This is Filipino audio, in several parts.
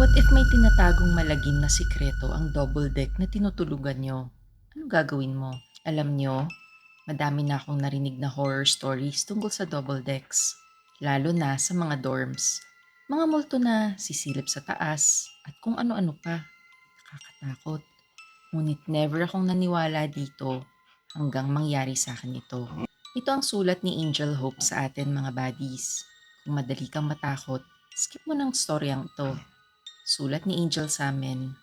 What if may tinatagong malagim na sikreto ang double deck na tinutulugan nyo? Anong gagawin mo? Alam nyo, madami na akong narinig na horror stories tungkol sa double decks. Lalo na sa mga dorms. Mga multo na sisilip sa taas at kung ano-ano pa. Nakakatakot. Ngunit never akong naniwala dito hanggang mangyari sa akin ito. Ito ang sulat ni Angel Hope sa atin mga buddies. Kung madali kang matakot, skip mo ng storyang ito. Sulat ni Angel sa amin.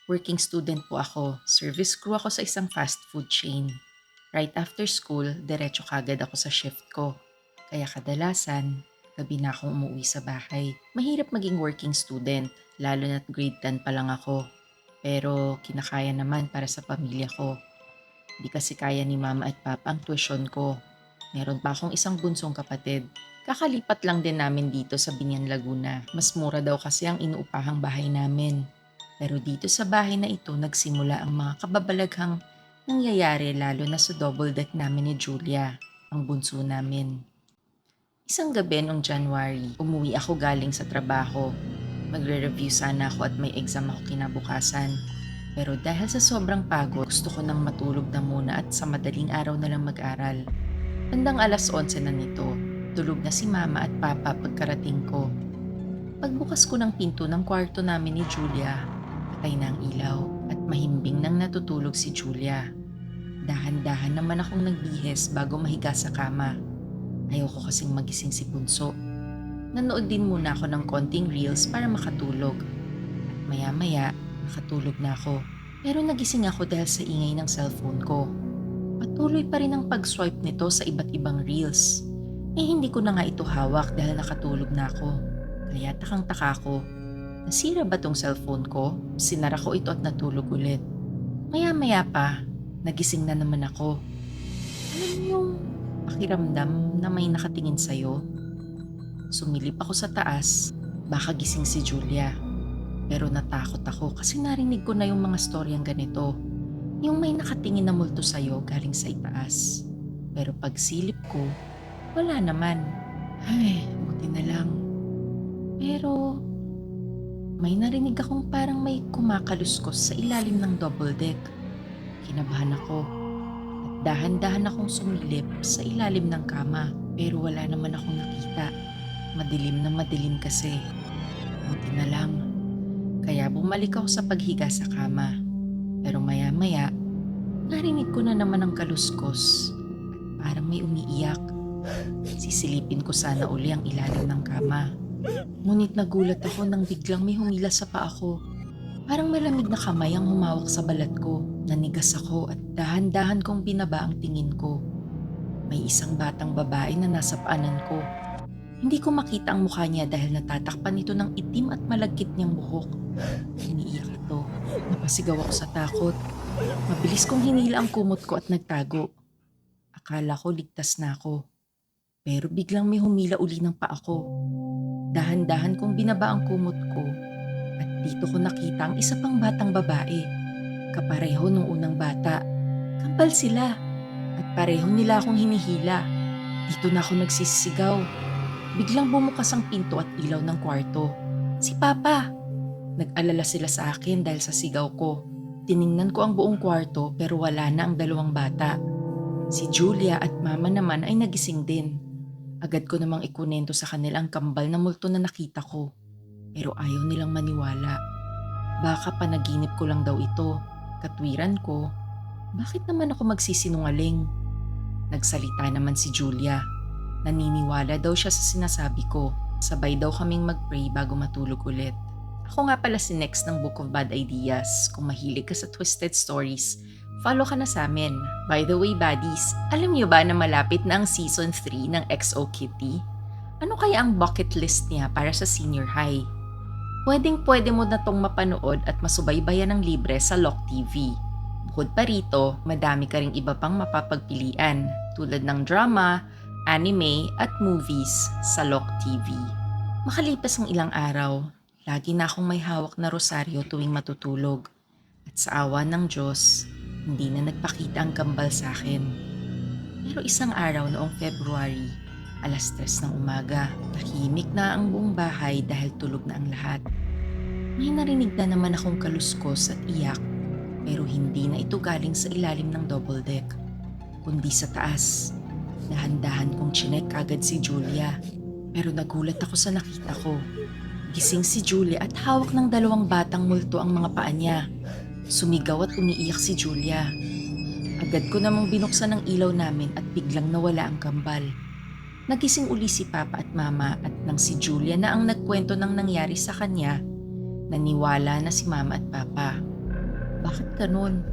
Working student po ako. Service crew ako sa isang fast food chain. Right after school, diretso kagad ako sa shift ko. Kaya kadalasan, gabi na akong umuwi sa bahay. Mahirap maging working student, lalo na't grade 10 pa lang ako. Pero kinakaya naman para sa pamilya ko. Di kasi kaya ni mama at papa ang tuition ko. Meron pa akong isang bunsong kapatid. Kakalipat lang din namin dito sa Binyan, Laguna. Mas mura daw kasi ang inuupahang bahay namin. Pero dito sa bahay na ito nagsimula ang mga kababalaghang nangyayari lalo na sa double deck namin ni Julia, ang bunso namin. Isang gabi noong January, umuwi ako galing sa trabaho. Magre-review sana ako at may exam ako kinabukasan. Pero dahil sa sobrang pagod, gusto ko nang matulog na muna at sa madaling araw na lang mag-aral. Bandang 11:11 na nito, tulog na si mama at papa pagkarating ko. Pagbukas ko ng pinto ng kwarto namin ni Julia, patay na ang ilaw at mahimbing nang natutulog si Julia. Dahan-dahan naman akong nagbihes bago mahiga sa kama. Ayoko kasing magising si Bunso. Nanood din muna ako ng konting reels para makatulog. At maya-maya, nakatulog na ako. Pero nagising ako dahil sa ingay ng cellphone ko. Patuloy pa rin ang pag-swipe nito sa iba't ibang reels. Hindi ko na nga ito hawak dahil nakatulog na ako. Kaya takang-taka ko. Nasira ba tong cellphone ko? Sinara ko ito at natulog ulit. Maya-maya pa, nagising na naman ako. Alam yung pakiramdam na may nakatingin sa'yo? Sumilip ako sa taas, baka gising si Julia. Pero natakot ako kasi narinig ko na yung mga storyang ganito. Yung may nakatingin na multo sa'yo galing sa itaas. Pero pagsilip ko, wala naman. Ay, buti na lang. Pero may narinig akong parang may kumakaluskos sa ilalim ng double deck. Kinabahan ako at dahan-dahan akong sumilip sa ilalim ng kama. Pero wala naman akong nakita. Madilim na madilim kasi. Buti na lang. Kaya bumalik ako sa paghiga sa kama. Pero maya-maya, narinig ko na naman ang kaluskos. Parang may umiiyak. Sisilipin ko sana uli ang ilalim ng kama. Ngunit nagulat ako nang biglang may humila sa paa ko. Parang malamig na kamay ang humawak sa balat ko. Nanigas ako at dahan-dahan kong binaba ang tingin ko. May isang batang babae na nasa paanan ko. Hindi ko makita ang mukha niya dahil natatakpan ito ng itim at malagkit niyang buhok. Iniiyak ito. Napasigaw ako sa takot. Mabilis kong hinila ang kumot ko at nagtago. Akala ko ligtas na ako. Pero biglang may humila uli ng paa ko. Dahan-dahan kong binaba ang kumot ko at dito ko nakita ang isa pang batang babae. Kapareho nung unang bata. Kambal sila at pareho nila akong hinihila. Dito na ako nagsisigaw. Biglang bumukas ang pinto at ilaw ng kwarto. Si Papa! Nag-alala sila sa akin dahil sa sigaw ko. Tiningnan ko ang buong kwarto pero wala na ang dalawang bata. Si Julia at Mama naman ay nagising din. Agad ko namang ikunento sa kanila ang kambal na multo na nakita ko. Pero ayaw nilang maniwala. Baka panaginip ko lang daw ito. Katwiran ko, bakit naman ako magsisinungaling? Nagsalita naman si Julia. Naniniwala daw siya sa sinasabi ko. Sabay daw kaming mag-pray bago matulog ulit. Ako nga pala si Next ng Book of Bad Ideas. Kung mahilig ka sa twisted stories, follow ka na sa amin. By the way, buddies, alam niyo ba na malapit na ang season 3 ng XO Kitty? Ano kaya ang bucket list niya para sa senior high? Pwedeng-pwede mo na tong mapanood at masubaybayan ng libre sa Lock TV. Bukod pa rito, madami ka ring iba pang mapapagpilian tulad ng drama, anime at movies sa Lock TV. Makalipas ang ilang araw, lagi na akong may hawak na rosaryo tuwing matutulog. At sa awa ng Diyos, hindi na nagpakita ang kambal sa akin. Pero isang araw noong February, 3:00 ng umaga, tahimik na ang buong bahay dahil tulog na ang lahat. May narinig na naman akong kaluskos at iyak, pero hindi na ito galing sa ilalim ng double deck, kundi sa taas. Dahan-dahan kong chinek agad si Julia, pero nagulat ako sa nakita ko. Gising si Julia at hawak ng dalawang batang multo ang mga paa niya. Sumigaw at umiiyak si Julia. Agad ko namang binuksan ang ilaw namin at biglang nawala ang kambal. Nagising uli si Papa at Mama at nang si Julia na ang nagkwento ng nangyari sa kanya, naniwala na si Mama at Papa. Bakit ganun?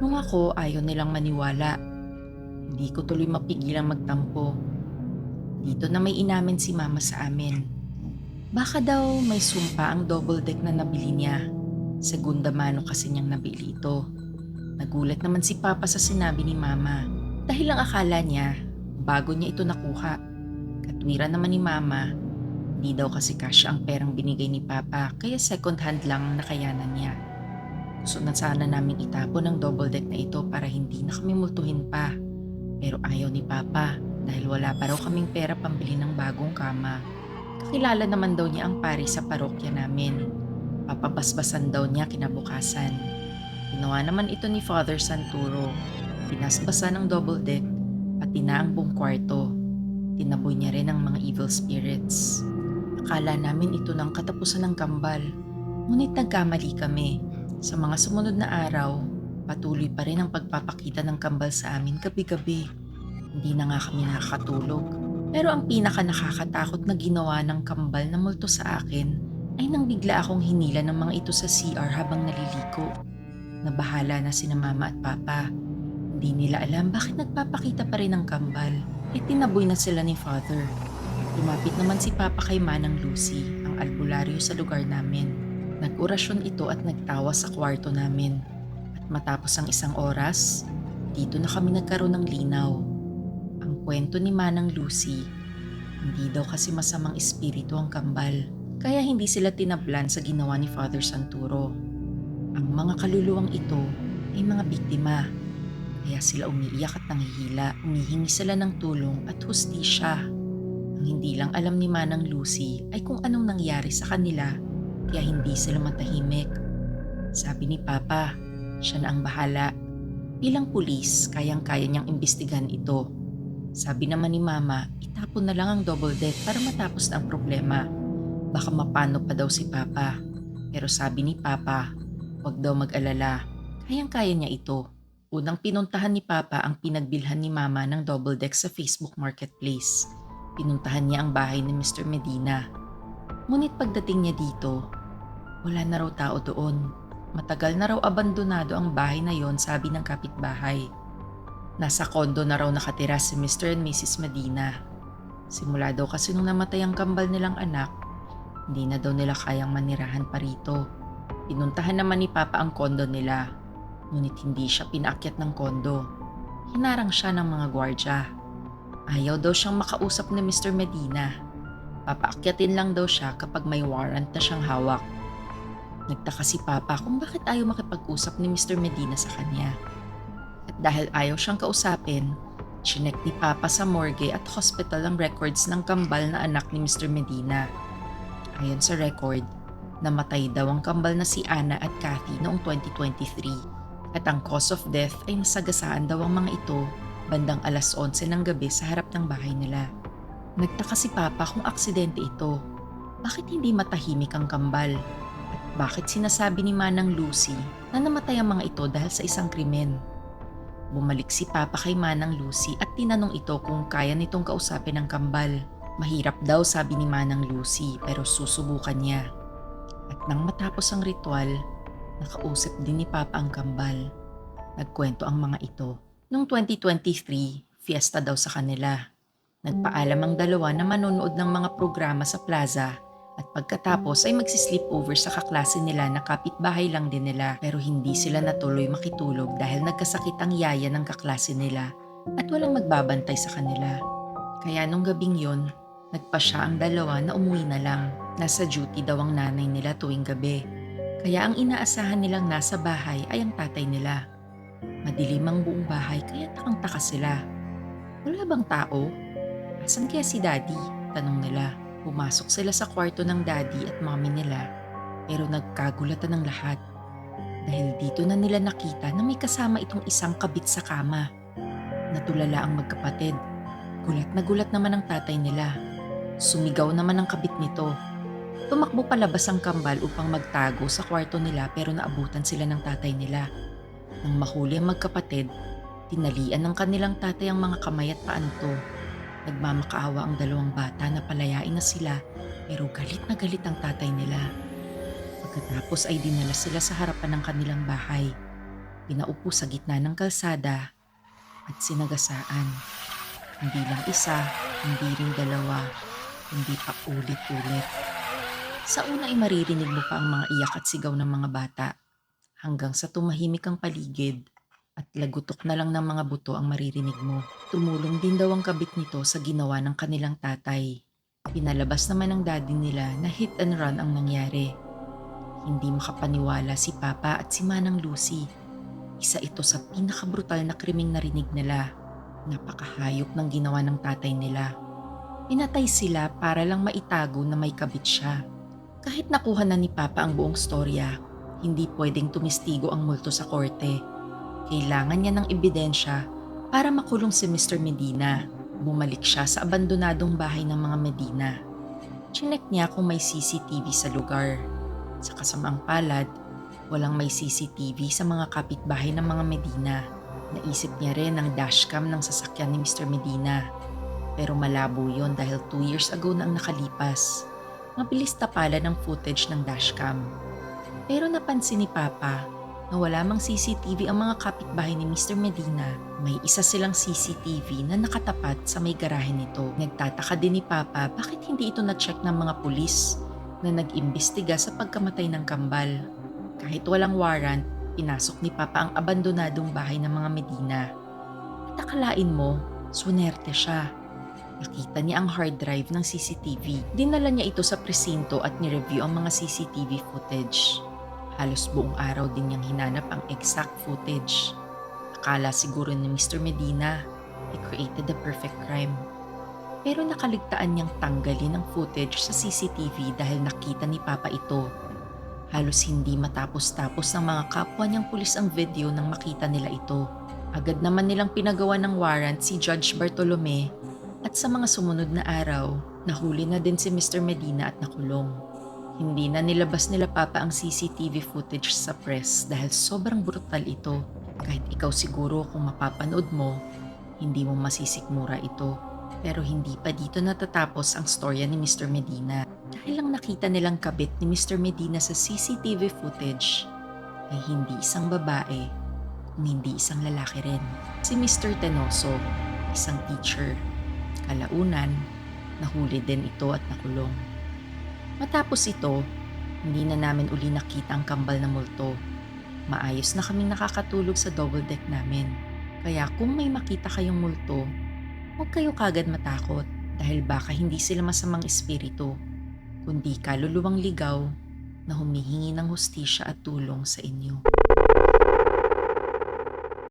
Nung ako ayaw nilang maniwala. Hindi ko tuloy mapigilang magtampo. Dito na may inamin si Mama sa amin. Baka daw may sumpa ang double deck na nabili niya. Segunda mano kasi niyang nabili ito. Nagulat naman si Papa sa sinabi ni Mama dahil ang akala niya bago niya ito nakuha. Katwiran naman ni Mama, di daw kasi kasya ang perang binigay ni Papa kaya second hand lang ang nakayanan niya. Gusto na sana namin itapon ang double deck na ito para hindi na kami multuhin pa. Pero ayaw ni Papa dahil wala pa raw kaming pera pambili ng bagong kama. Kakilala naman daw niya ang pari sa parokya namin. Papabasbasan daw niya kinabukasan. Ginawa naman ito ni Father Santuro. Pinasbasan ng double deck, pati na ang buong kwarto. Tinaboy niya rin ang mga evil spirits. Akala namin ito ng katapusan ng kambal. Ngunit nagkamali kami. Sa mga sumunod na araw, patuloy pa rin ang pagpapakita ng kambal sa amin gabi-gabi. Hindi na nga kami nakakatulog. Pero ang pinaka nakakatakot na ginawa ng kambal na multo sa akin ay nang bigla akong hinila ng mga ito sa CR habang naliliko. Nabahala na sina Mama at Papa. Hindi nila alam bakit nagpapakita pa rin ang kambal. Tinaboy na sila ni Father. Lumapit naman si Papa kay Manang Lucy, ang albularyo sa lugar namin. Nag-orasyon ito at nagtawa sa kwarto namin. At matapos ang isang oras, dito na kami nagkaroon ng linaw. Ang kwento ni Manang Lucy, hindi daw kasi masamang espiritu ang kambal, kaya hindi sila tinablan sa ginawa ni Father Santuro. Ang mga kaluluwang ito ay mga biktima, kaya sila umiiyak at nanghihila, humihingi sila ng tulong at hustisya. Ang hindi lang alam ni Manang Lucy ay kung anong nangyari sa kanila, kaya hindi sila matahimik. Sabi ni Papa, siya na ang bahala. Bilang pulis, kayang-kaya niyang imbestigahan ito. Sabi naman ni Mama, itapon na lang ang double deck para matapos na ang problema. Baka mapano pa daw si Papa. Pero sabi ni Papa, huwag daw mag-alala. Kayang-kaya niya ito. Unang pinuntahan ni Papa ang pinagbilhan ni Mama ng double deck sa Facebook Marketplace. Pinuntahan niya ang bahay ni Mr. Medina. Ngunit pagdating niya dito, wala na raw tao doon. Matagal na raw abandonado ang bahay na yon, sabi ng kapitbahay. Nasa kondo na raw nakatira si Mr. and Mrs. Medina. Simula daw kasi nung namatay ang kambal nilang anak, hindi na daw nila kayang manirahan pa rito. Pinuntahan naman ni Papa ang kondo nila, ngunit hindi siya pinaakyat ng kondo. Hinarang siya ng mga gwardya. Ayaw daw siyang makausap ni Mr. Medina. Papaakyatin lang daw siya kapag may warrant na siyang hawak. Nagtaka si Papa kung bakit ayaw makipag-usap ni Mr. Medina sa kanya. At dahil ayaw siyang kausapin, chinek ni Papa sa morgue at hospital ang records ng kambal na anak ni Mr. Medina. Ayon sa record, namatay daw ang kambal na si Anna at Kathy noong 2023 at ang cause of death ay nasagasaan daw ang mga ito bandang alas 11 ng gabi sa harap ng bahay nila. Nagtaka si Papa kung aksidente ito. Bakit hindi matahimik ang kambal? At bakit sinasabi ni Manang Lucy na namatay ang mga ito dahil sa isang krimen? Bumalik si Papa kay Manang Lucy at tinanong ito kung kaya nitong kausapin ang kambal. Mahirap daw, sabi ni Manang Lucy, pero susubukan niya. At nang matapos ang ritual, nakausap din ni Papa ang kambal. Nagkwento ang mga ito. Noong 2023, fiesta daw sa kanila. Nagpaalam ang dalawa na manonood ng mga programa sa plaza at pagkatapos ay magsisleepover sa kaklase nila na kapitbahay lang din nila, pero hindi sila natuloy makitulog dahil nagkasakit ang yaya ng kaklase nila at walang magbabantay sa kanila. Kaya nung gabing yon, nagpasya ang dalawa na umuwi na lang. Nasa duty daw ang nanay nila tuwing gabi. Kaya ang inaasahan nilang nasa bahay ay ang tatay nila. Madilim ang buong bahay kaya takang-taka sila. Wala bang tao? Asan kaya si Daddy? Tanong nila. Pumasok sila sa kwarto ng Daddy at Mommy nila. Pero nagkagulatan ng lahat dahil dito na nila nakita na may kasama itong isang kabit sa kama. Natulala ang magkapatid. Gulat na gulat naman ang tatay nila. Sumigaw naman ang kabit nito. Tumakbo palabas ang kambal upang magtago sa kwarto nila pero naabutan sila ng tatay nila. Nang mahuli ang magkapatid, tinalian ng kanilang tatay ang mga kamay at paa nito. Nagmamakaawa ang dalawang bata na palayain na sila pero galit na galit ang tatay nila. Pagkatapos ay dinala sila sa harapan ng kanilang bahay. Pinaupo sa gitna ng kalsada at sinagasaan. Hindi lang isa, hindi rin dalawa, hindi pa ulit-ulit. Sa una ay maririnig mo pa ang mga iyak at sigaw ng mga bata hanggang sa tumahimik ang paligid at lagutok na lang ng mga buto ang maririnig mo. Tumulong din daw ang kabit nito sa ginawa ng kanilang tatay. Pinalabas naman ng daddy nila na hit and run ang nangyari. Hindi makapaniwala si Papa at si Manang Lucy. Isa ito sa pinakabrutal na krimeng narinig nila. Napakahayop ng ginawa ng tatay nila. Pinatay sila para lang maitago na may kabit siya. Kahit nakuha na ni Papa ang buong storya, hindi pwedeng tumistigo ang multo sa korte. Kailangan niya ng ebidensya para makulong si Mr. Medina. Bumalik siya sa abandonadong bahay ng mga Medina. Chinek niya kung may CCTV sa lugar. Sa kasamaang palad, walang may CCTV sa mga kapitbahay ng mga Medina. Naisip niya rin ang dashcam ng sasakyan ni Mr. Medina. Pero malabo yon dahil 2 years ago na ang nakalipas. Mabilis tapalan ng footage ng dashcam. Pero napansin ni Papa na wala mang CCTV ang mga kapitbahay ni Mr. Medina. May isa silang CCTV na nakatapat sa may garahe nito. Nagtataka din ni Papa bakit hindi ito na-check ng mga pulis na nag-imbestiga sa pagkamatay ng kambal. Kahit walang warrant, pinasok ni Papa ang abandonadong bahay ng mga Medina. At akalain mo, swinerte siya. Nakita niya ang hard drive ng CCTV. Dinala niya ito sa presinto at ni-review ang mga CCTV footage. Halos buong araw din niyang hinanap ang exact footage. Akala siguro ni Mr. Medina, he created the perfect crime. Pero nakaligtaan niyang tanggalin ang footage sa CCTV dahil nakita ni Papa ito. Halos hindi matapos-tapos ng mga kapwa niyang pulis ang video nang makita nila ito. Agad naman nilang pinagawa ng warrant si Judge Bartolome at sa mga sumunod na araw, nahuli na din si Mr. Medina at nakulong. Hindi na nilabas nila Papa ang CCTV footage sa press dahil sobrang brutal ito. Kahit ikaw siguro kung mapapanood mo, hindi mo masisikmura ito. Pero hindi pa dito natatapos ang storya ni Mr. Medina. Dahil lang nakita nilang kabit ni Mr. Medina sa CCTV footage ay hindi isang babae, kung hindi isang lalaki rin. Si Mr. Tenoso, isang teacher. Kalaunan, nahuli din ito at nakulong. Matapos ito, hindi na namin uli nakita ang kambal na multo. Maayos na kaming nakakatulog sa double deck namin. Kaya kung may makita kayong multo, huwag kayo kagad matakot dahil baka hindi sila masamang espiritu, kundi kaluluwang ligaw na humihingi ng hustisya at tulong sa inyo.